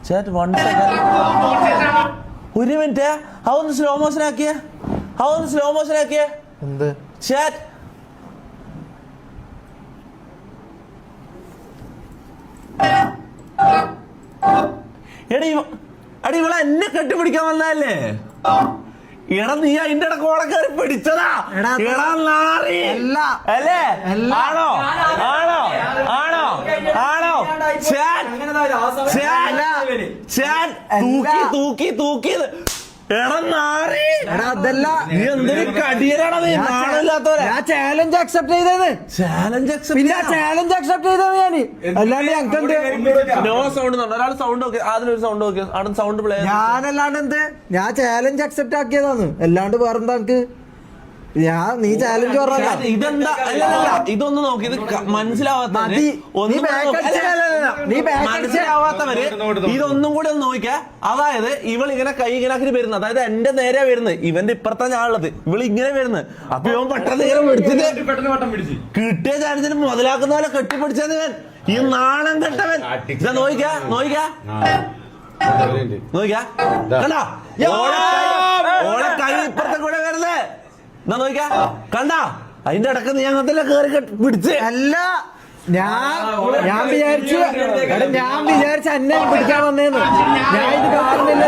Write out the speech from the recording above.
ചേട്ട് 1 second, ഒരു minute. അതൊന്ന് slow motion ആക്കിയേ, അതൊന്ന് സ്ലോ മോഷൻ ആക്കിയേ. എന്ത് ചേട്ട് എടി അടി ഇവളെ എന്നെ കെട്ടിപ്പിടിക്കാൻ വന്നതല്ലേ? എടാ നീ അതിന്റെ ഇടക്ക് ഓളെ കയറി പിടിച്ചതാ. എടാ നാറി അല്ലേ? ആണോ ആണോ ആണോ ആണോ? തൂക്കി തൂക്കി തൂക്കി. എടാ നാറി, അതല്ല നീ എന്തൊരു കടിയനാടാ നീ, നാണില്ലാത്തവരെ. ഞാൻ ചാലഞ്ച് അക്സെപ്റ്റ് ചെയ്തത്. ചാലഞ്ച് പിന്നെ ചാലഞ്ച് അക്സെപ്റ്റ് ചെയ്തത് ഞാന്. അല്ലാണ്ട് ഞങ്ങൾക്ക് നോ സൗണ്ട്. ഒരാൾ സൗണ്ട് നോക്കി, അതിനൊരു സൗണ്ട് നോക്കി, അവിടെ സൗണ്ട് പ്ലേ. ഞാനല്ലാണ്ട് എന്ത്, ഞാൻ ചാലഞ്ച് അക്സെപ്റ്റ് ആക്കിയതാണ്. അല്ലാണ്ട് വേറെന്താ എനിക്ക്? നീ ചാലഞ്ച് പറഞ്ഞ ഇതെന്താ? അല്ലല്ല, ഇതൊന്നും നോക്കി, ഇത് മനസ്സിലാവാത്തവര് ഇതൊന്നും കൂടി ഒന്ന് നോക്കിയാ. അതായത് ഇവൾ ഇങ്ങനെ കൈ ഇങ്ങനെ ആക്കി വരുന്നത്, അതായത് എന്റെ നേരെ വരുന്നത്, ഇവന്റെ ഇപ്പുറത്തെ ഞാനുള്ളത്, ഇവള് ഇങ്ങനെ വരുന്നത്. അപ്പൊ ഇവൻ പെട്ടെന്ന് ഇങ്ങനെ പിടിച്ചിട്ട് കിട്ടിയ ചാൻസിന് മുതലാക്കുന്ന പോലെ കെട്ടിപ്പിടിച്ചത് ഇവൻ, ഈ നാണം കെട്ടവൻ. ഇതാ നോക്കിക്കാ നോക്കിക്കാ നോക്കിക്കാ, കണ്ടാ ഓളെ കൈ ഇപ്പുറത്തെ കൂടെ വരുന്നത്. എന്നാ നോക്കിക്കാ, കണ്ടാ അതിന്റെ ഇടക്ക് നീ അങ്ങനത്തെ കേറി പിടിച്ച്. അല്ല, ഞാൻ വിചാരിച്ചു എന്നെ പിടിക്കാൻ വന്നേന്ന്. ഞാൻ ഇത് കാണുന്നില്ല.